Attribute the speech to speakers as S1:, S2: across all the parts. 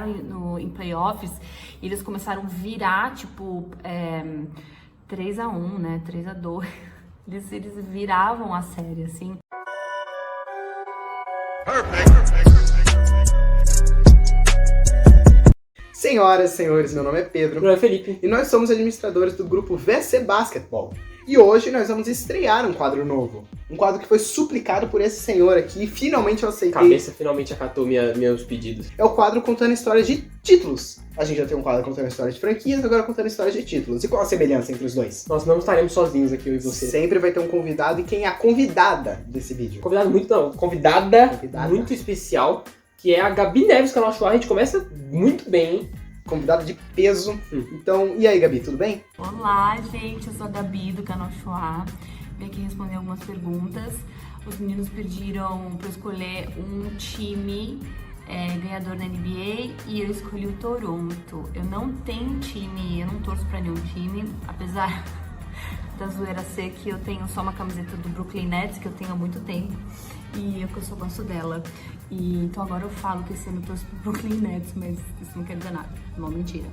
S1: chegaram em playoffs e eles começaram a virar, tipo, 3-1, né? 3-2. Eles viravam a série, assim.
S2: Senhoras e senhores, meu nome é Pedro.
S3: Meu nome é Felipe.
S2: E nós somos administradores do grupo VC Basketball. E hoje nós vamos estrear um quadro novo. Um quadro que foi suplicado por esse senhor aqui e finalmente eu aceitei.
S3: Cabeça finalmente acatou meus pedidos.
S2: É o quadro contando histórias de títulos. A gente já tem um quadro contando histórias de franquias, agora contando histórias de títulos. E qual a semelhança entre os dois?
S3: Nós não estaremos sozinhos aqui, eu e você.
S2: Sempre vai ter um convidado e quem é a convidada desse vídeo?
S3: Convidada muito especial, que é a Gabi Neves, canal Chua. A gente começa muito bem, hein?
S2: Convidada de peso. Então, e aí, Gabi, tudo bem?
S1: Olá, gente, eu sou a Gabi do canal Chua. Vim aqui responder algumas perguntas. Os meninos pediram para eu escolher um time ganhador da NBA e eu escolhi o Toronto. Eu não tenho time, eu não torço para nenhum time, apesar da zoeira ser que eu tenho só uma camiseta do Brooklyn Nets, que eu tenho há muito tempo, e eu só gosto dela. E então agora eu falo que esse ano eu torço pro Brooklyn Nets, mas isso não quer dizer nada, é uma mentira.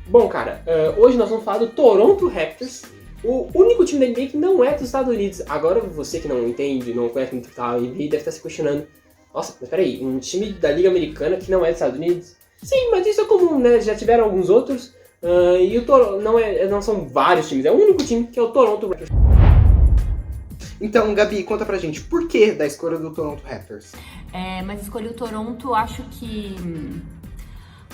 S3: Bom, cara, hoje nós vamos falar do Toronto Raptors, o único time da NBA que não é dos Estados Unidos. Agora você que não entende, não conhece muito a NBA, deve estar se questionando: nossa, mas peraí, um time da Liga Americana que não é dos Estados Unidos? Sim, mas isso é comum, né? Já tiveram alguns outros. E o Toronto não são vários times, é o único time que é o Toronto Raptors.
S2: Então, Gabi, conta pra gente, por que da escolha do Toronto Raptors?
S1: Mas escolhi o Toronto, acho que...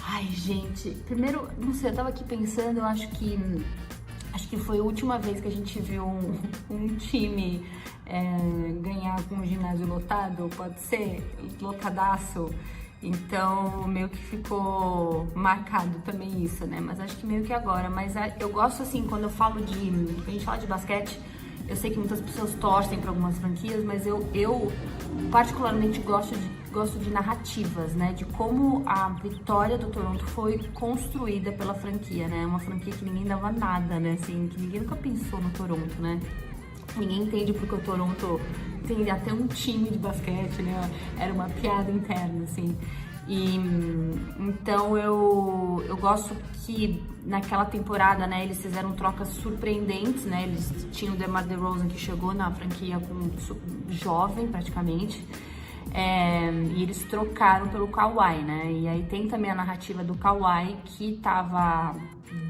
S1: Ai, gente, primeiro, não sei, eu tava aqui pensando, eu acho que foi a última vez que a gente viu um time ganhar com um ginásio lotado, pode ser? Lotadaço. Então, meio que ficou marcado também isso, né? Mas acho que meio que agora. Mas eu gosto, assim, quando a gente fala de basquete, eu sei que muitas pessoas torcem para algumas franquias, mas eu particularmente gosto de narrativas, né? De como a vitória do Toronto foi construída pela franquia, né? Uma franquia que ninguém dava nada, né? Assim, que ninguém nunca pensou no Toronto, né? Ninguém entende porque o Toronto tem até um time de basquete, né? Era uma piada interna, assim. E então eu gosto que naquela temporada, né, eles fizeram trocas surpreendentes, né? Eles tinham o DeMar DeRozan que chegou na franquia jovem praticamente. E eles trocaram pelo Kawhi, né? E aí tem também a narrativa do Kawhi, que tava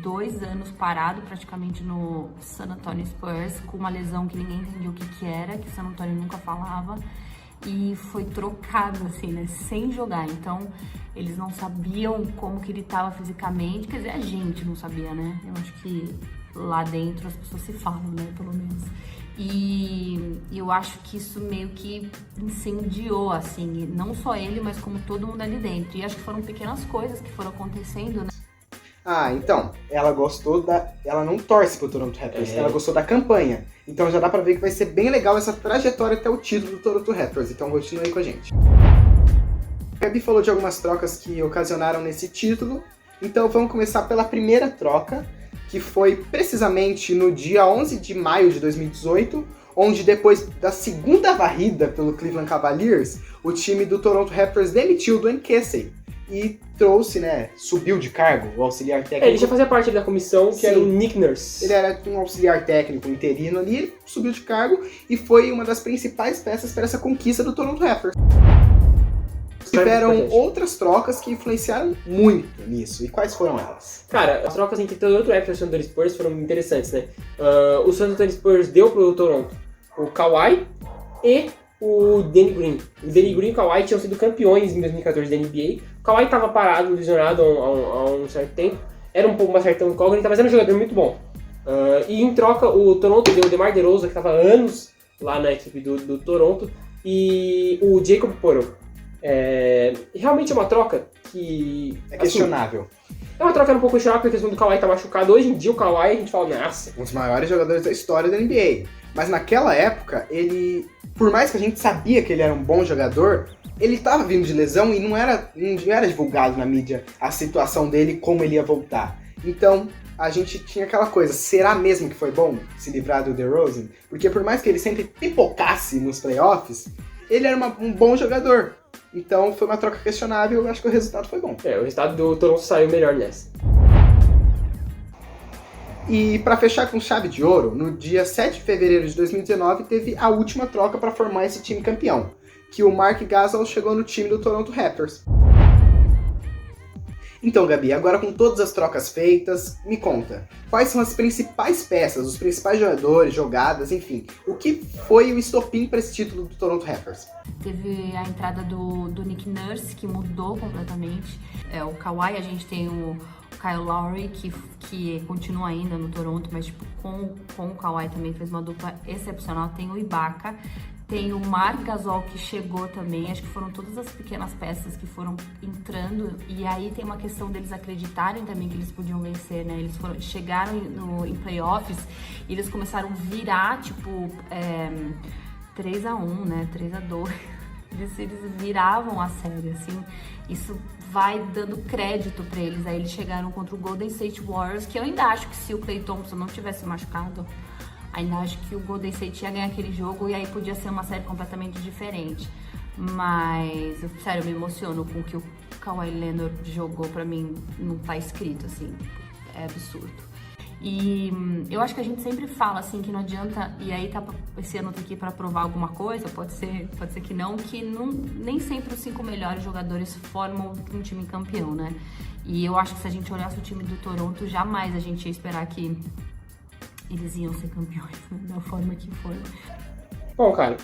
S1: 2 anos parado praticamente no San Antonio Spurs, com uma lesão que ninguém entendia o que era, que o San Antonio nunca falava, e foi trocado, assim, né? Sem jogar. Então, eles não sabiam como que ele tava fisicamente, quer dizer, a gente não sabia, né? Eu acho que lá dentro as pessoas se falam, né? Pelo menos. E eu acho que isso meio que incendiou, assim, não só ele, mas como todo mundo ali dentro. E acho que foram pequenas coisas que foram acontecendo, né?
S2: Ah, então, ela não torce pro Toronto Raptors, ela gostou da campanha. Então já dá pra ver que vai ser bem legal essa trajetória até o título do Toronto Raptors. Então continue aí com a gente. A Gabi falou de algumas trocas que ocasionaram nesse título. Então vamos começar pela primeira troca, que foi precisamente no dia 11 de maio de 2018, onde depois da segunda varrida pelo Cleveland Cavaliers, o time do Toronto Raptors demitiu o Dwayne Casey e trouxe, né, subiu de cargo o auxiliar técnico.
S3: Ele já fazia parte da comissão, que era o Nick Nurse.
S2: Ele era um auxiliar técnico interino ali, ele subiu de cargo e foi uma das principais peças para essa conquista do Toronto Raptors. Tiveram outras trocas que influenciaram muito nisso. E quais foram elas?
S3: Cara, as trocas entre Toronto Raptors e San Antonio Spurs foram interessantes, né? O San Antonio Spurs deu pro Toronto o Kawhi e o Danny Green. O Danny Green e o Kawhi tinham sido campeões em 2014 da NBA. O Kawhi estava parado, lesionado há um certo tempo. Era um pouco uma certa incógnita, mas era um jogador muito bom. E em troca, o Toronto deu o DeMar DeRozan, que estava há anos lá na equipe do Toronto, e o Jacob Poeltl. Realmente é uma troca que...
S2: É questionável.
S3: Assim, é uma troca um pouco questionável porque a questão do Kawhi tá machucado. Hoje em dia o Kawhi, a gente fala, nossa...
S2: Um dos maiores jogadores da história da NBA. Mas naquela época, ele... Por mais que a gente sabia que ele era um bom jogador, ele estava vindo de lesão e não era divulgado na mídia a situação dele, como ele ia voltar. Então, a gente tinha aquela coisa, será mesmo que foi bom se livrar do DeRozan? Porque por mais que ele sempre pipocasse nos playoffs, ele era um bom jogador. Então foi uma troca questionável, eu acho que o resultado foi bom.
S3: O resultado do Toronto saiu melhor nessa.
S2: E para fechar com chave de ouro, no dia 7 de fevereiro de 2019 teve a última troca para formar esse time campeão, que o Mark Gasol chegou no time do Toronto Raptors. Então, Gabi, agora com todas as trocas feitas, me conta, quais são as principais peças, os principais jogadores, jogadas, enfim, o que foi o estopim para esse título do Toronto Raptors?
S1: Teve a entrada do Nick Nurse, que mudou completamente. O Kawhi, a gente tem o Kyle Lowry, que continua ainda no Toronto, mas tipo, com o Kawhi também fez uma dupla excepcional. Tem o Ibaka, tem o Marc Gasol que chegou também. Acho que foram todas as pequenas peças que foram entrando. E aí tem uma questão deles acreditarem também que eles podiam vencer, né? Eles chegaram em playoffs e eles começaram a virar, tipo, 3-1, né? 3-2. Eles viravam a série, assim. Isso vai dando crédito pra eles. Aí eles chegaram contra o Golden State Warriors, que eu ainda acho que se o Klay Thompson não tivesse machucado, ainda acho que o Golden State ia ganhar aquele jogo e aí podia ser uma série completamente diferente. Mas, sério, eu me emociono com o que o Kawhi Leonard jogou. Pra mim, não tá escrito, assim. É absurdo. E eu acho que a gente sempre fala, assim, que não adianta... E aí esse ano tá aqui pra provar alguma coisa, pode ser que não, nem sempre os 5 melhores jogadores formam um time campeão, né? E eu acho que se a gente olhasse o time do Toronto, jamais a gente ia esperar que eles iam ser campeões, né? Da forma que foram.
S3: Bom, cara,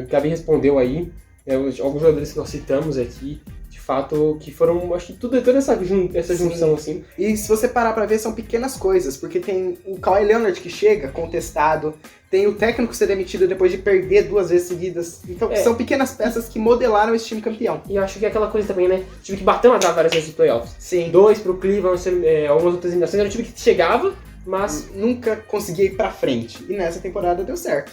S3: Gabi respondeu aí, alguns jogadores que nós citamos aqui, de fato, que foram, acho que toda essa junção, assim.
S2: E se você parar pra ver, são pequenas coisas, porque tem o Kawhi Leonard que chega contestado, tem o técnico ser demitido depois de perder 2 vezes seguidas. Então são pequenas peças que modelaram esse time campeão.
S3: E eu acho que é aquela coisa também, né? O time que bateu na trave várias vezes de playoffs.
S2: Sim.
S3: 2 pro Cleveland, algumas outras eliminações, era um time que chegava, mas
S2: nunca conseguia ir pra frente. E nessa temporada deu certo.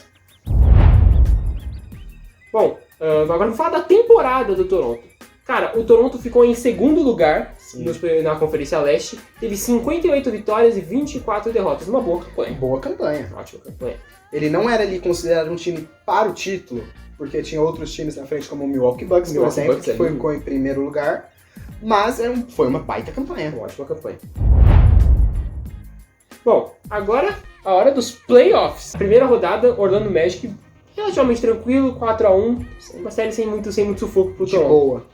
S3: Bom, agora vamos falar da temporada do Toronto. Cara, o Toronto ficou em segundo lugar na Conferência Leste, teve 58 vitórias e 24 derrotas. Uma boa campanha.
S2: Boa campanha.
S3: Ótima campanha.
S2: Ele não era ali considerado um time para o título, porque tinha outros times na frente, como o Milwaukee Bucks, por exemplo, que ficou em primeiro lugar. Mas foi uma baita campanha.
S3: Uma ótima campanha. Bom, agora a hora dos playoffs. Primeira rodada, Orlando Magic, relativamente tranquilo, 4-1. Uma série sem muito sufoco pro Toronto.
S2: De boa.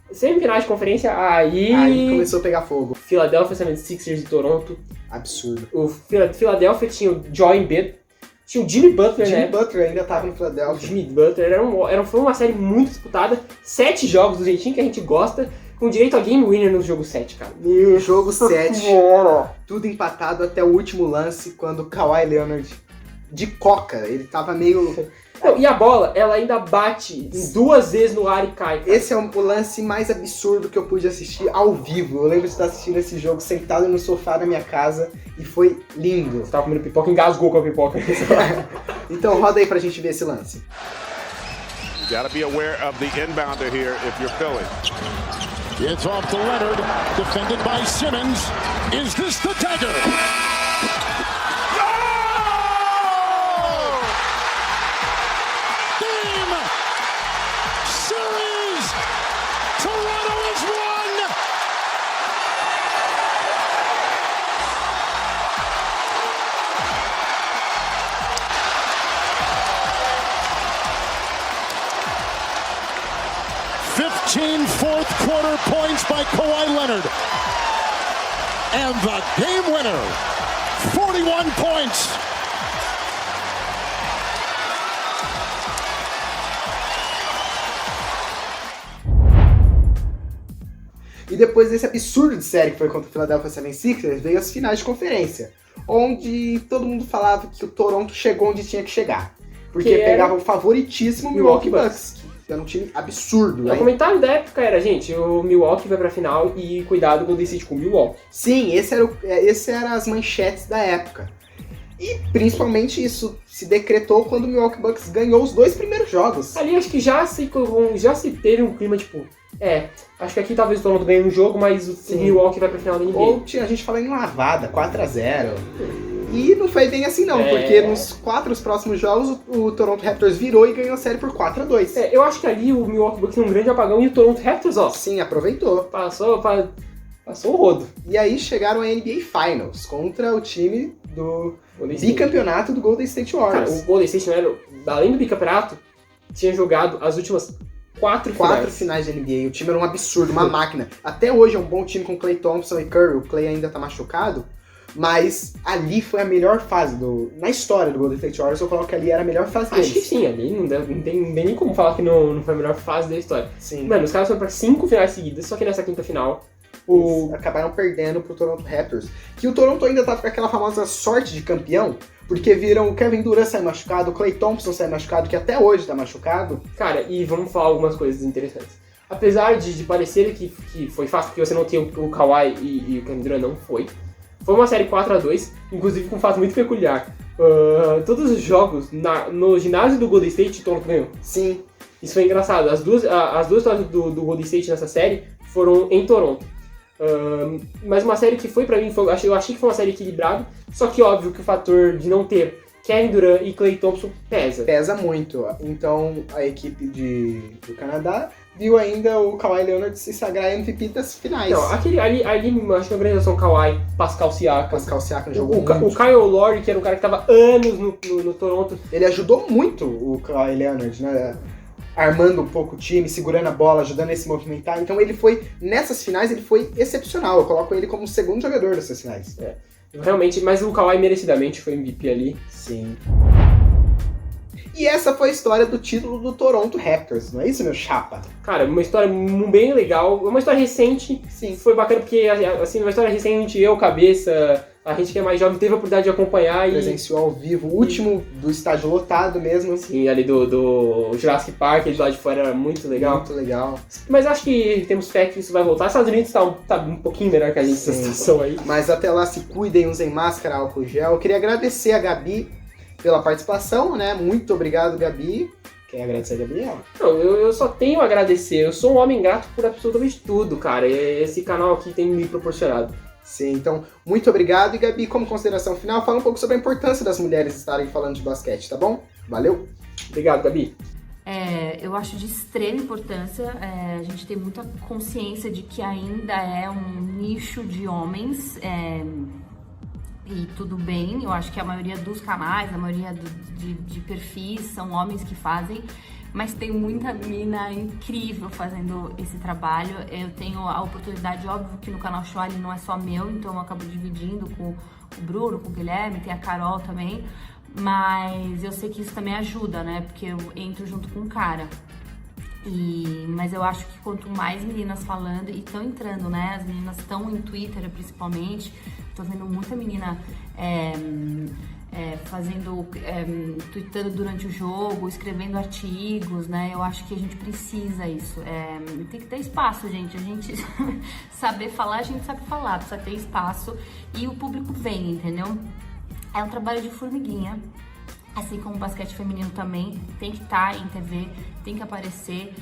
S3: Semifinais de conferência, aí
S2: começou a pegar fogo.
S3: Philadelphia 76ers de Toronto.
S2: Absurdo.
S3: O Philadelphia tinha o Joel Embiid, tinha o Jimmy Butler, né?
S2: Jimmy Butler ainda tava no Philadelphia.
S3: Jimmy Butler foi uma série muito disputada. 7 jogos do jeitinho que a gente gosta, com direito a game winner no jogo 7, cara.
S2: Jogo 7. Tudo empatado até o último lance, quando o Kawhi Leonard, de coca, ele tava meio...
S3: Não, e a bola, ela ainda bate 2 vezes no ar e cai, cara.
S2: Esse é o lance mais absurdo que eu pude assistir ao vivo. Eu lembro de estar assistindo esse jogo sentado no sofá da minha casa e foi lindo.
S3: Você tava comendo pipoca, engasgou com a pipoca.
S2: Então roda aí pra gente ver esse lance.
S4: You gotta be aware of the inbounder here if you're Philly.
S5: It's off to Leonard, defended by Simmons. Is this the dagger? Fourth quarter points by Kawhi Leonard. And the game winner, 41 points.
S2: E depois desse absurdo de série que foi contra o Philadelphia 76ers, veio as finais de conferência, onde todo mundo falava que o Toronto chegou onde tinha que chegar. Porque pegava o favoritíssimo Milwaukee Bucks. Era um time absurdo, né?
S3: O comentário da época era, gente, o Milwaukee vai pra final e cuidado do Golden State com o Milwaukee.
S2: Sim, esse eram as manchetes da época. E principalmente isso se decretou quando o Milwaukee Bucks ganhou os 2 primeiros jogos.
S3: Ali acho que já se teve um clima tipo... acho que aqui talvez o Toronto ganhe um jogo, mas o Milwaukee vai pra final da NBA.
S2: Ou tinha gente falando em lavada, 4-0. E não foi bem assim não, porque nos 4 próximos jogos o Toronto Raptors virou e ganhou a série por 4-2.
S3: Eu acho que ali o Milwaukee Bucks tem um grande apagão e o Toronto Raptors, ó,
S2: Sim, aproveitou.
S3: passou o rodo.
S2: E aí chegaram a NBA Finals contra o time do
S3: Golden State.
S2: bicampeonato do Golden State
S3: Cara,
S2: Warriors.
S3: o Golden State, além do bicampeonato, tinha jogado as últimas 4
S2: finais de NBA, o time era um absurdo, uma máquina. Até hoje é um bom time com Klay Thompson e Curry, o Klay ainda tá machucado, mas ali foi a melhor fase na história do Golden State Warriors, eu coloco que ali era a melhor fase deles.
S3: Acho que sim, ali não tem nem como falar que não foi a melhor fase da história.
S2: Sim.
S3: Mano, os caras foram pra 5 finais seguidas, só que nessa quinta final,
S2: Eles acabaram perdendo pro Toronto Raptors, que o Toronto ainda tá com aquela famosa sorte de campeão, porque viram o Kevin Durant sair machucado, o Klay Thompson sair machucado, que até hoje tá machucado.
S3: cara, e vamos falar algumas coisas interessantes. Apesar de parecer que foi fácil, porque você não tinha o Kawhi e o Kevin Durant, não foi. Foi uma série 4-2, inclusive com um fato muito peculiar. Todos os jogos no ginásio do Golden State, o Toronto ganhou.
S2: Sim.
S3: Isso foi engraçado. As duas vitórias do Golden State nessa série foram em Toronto. Mas uma série que foi pra mim, eu achei que foi uma série equilibrada, só que óbvio que o fator de não ter Kevin Durant e Klay Thompson pesa.
S2: Pesa muito. Então a equipe do Canadá viu ainda o Kawhi Leonard se sagrar MVP das finais.
S3: Não, ali acho que a organização Kawhi, Pascal Siakam.
S2: Pascal Siakam jogou
S3: O
S2: muito.
S3: Kyle Lowry, que era um cara que tava anos no Toronto.
S2: Ele ajudou muito o Kawhi Leonard, né? Armando um pouco o time, segurando a bola, ajudando ele a se movimentar. Então nessas finais, ele foi excepcional. Eu coloco ele como o segundo jogador dessas finais.
S3: Realmente, mas o Kawhi merecidamente foi MVP ali.
S2: Sim. E essa foi a história do título do Toronto Raptors, não é isso, meu chapa?
S3: Cara, uma história bem legal, uma história recente.
S2: Sim.
S3: Foi bacana porque, assim, uma história recente, Cabeça, a gente que é mais jovem teve a oportunidade de acompanhar
S2: Presenciou ao vivo, o último do estádio lotado mesmo.
S3: Sim, ali do Jurassic Park, ele lá de fora era muito legal.
S2: Muito legal.
S3: Mas acho que temos fé que isso vai voltar. Os Estados Unidos tá um pouquinho melhor que a gente nessa
S2: Sim.
S3: situação aí.
S2: Mas até lá se cuidem, usem máscara, álcool gel. Eu queria agradecer a Gabi pela participação, né? Muito obrigado, Gabi. Quer agradecer a Gabriela?
S3: Não, eu só tenho a agradecer. Eu sou um homem grato por absolutamente tudo, cara. Esse canal aqui tem me proporcionado.
S2: Sim, então, muito obrigado. E Gabi, como consideração final, fala um pouco sobre a importância das mulheres estarem falando de basquete, tá bom? Valeu!
S3: Obrigado, Gabi.
S1: Eu acho de extrema importância a gente ter muita consciência de que ainda é um nicho de homens e tudo bem. Eu acho que a maioria dos canais, a maioria de perfis são homens que fazem, mas tem muita mina incrível fazendo esse trabalho. Eu tenho a oportunidade, óbvio que no canal Show ele não é só meu, então eu acabo dividindo com o Bruno, com o Guilherme, tem a Carol também, mas eu sei que isso também ajuda, né, porque eu entro junto com o cara. Mas eu acho que quanto mais meninas falando, e estão entrando, né, as meninas estão em Twitter principalmente, tô vendo muita menina tweetando durante o jogo, escrevendo artigos, né? Eu acho que a gente precisa isso. Tem que ter espaço, gente. A gente saber falar, a gente sabe falar, precisa ter espaço e o público vem, entendeu? É um trabalho de formiguinha. Assim como o basquete feminino também tem que estar em TV, tem que aparecer,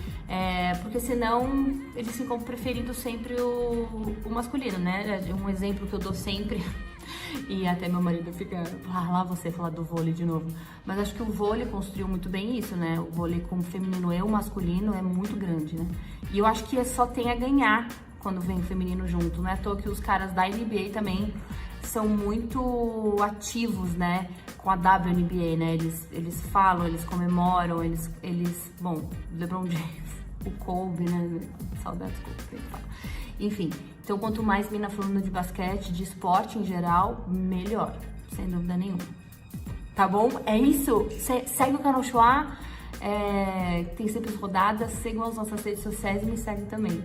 S1: porque senão eles ficam preferindo sempre o masculino, né? Um exemplo que eu dou sempre, e até meu marido fica, lá você falar do vôlei de novo, mas acho que o vôlei construiu muito bem isso, né? O vôlei como feminino e o masculino é muito grande, né? E eu acho que só tem a ganhar quando vem o feminino junto, não é à toa que os caras da NBA também são muito ativos, né, com a WNBA, né, eles falam, eles comemoram, bom, LeBron James, o Kobe, né, saudades Kobe, que ele fala. Enfim, então quanto mais mina falando de basquete, de esporte em geral, melhor, sem dúvida nenhuma. Tá bom? É isso, segue o canal Show, tem sempre as rodadas, sigam as nossas redes sociais e me segue também.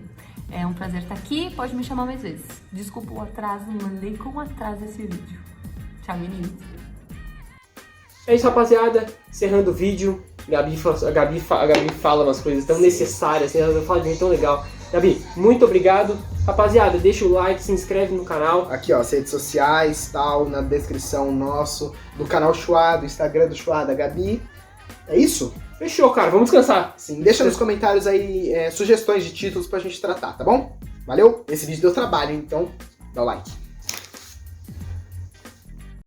S1: É um prazer estar aqui, pode me chamar mais vezes. Desculpa o atraso, mandei com atraso esse vídeo. Tchau, meninos.
S3: É isso, rapaziada. Encerrando o vídeo. A Gabi fala umas coisas tão necessárias, assim, ela fala de jeito tão legal. Gabi, muito obrigado. Rapaziada, deixa o like, se inscreve no canal.
S2: Aqui, ó, as redes sociais, tal, na descrição nosso, do canal Chua, do Instagram do Chua, da Gabi. É isso?
S3: Fechou, cara. Vamos descansar.
S2: Sim, deixa nos comentários aí sugestões de títulos pra gente tratar, tá bom? Valeu? Esse vídeo deu trabalho, então dá o like.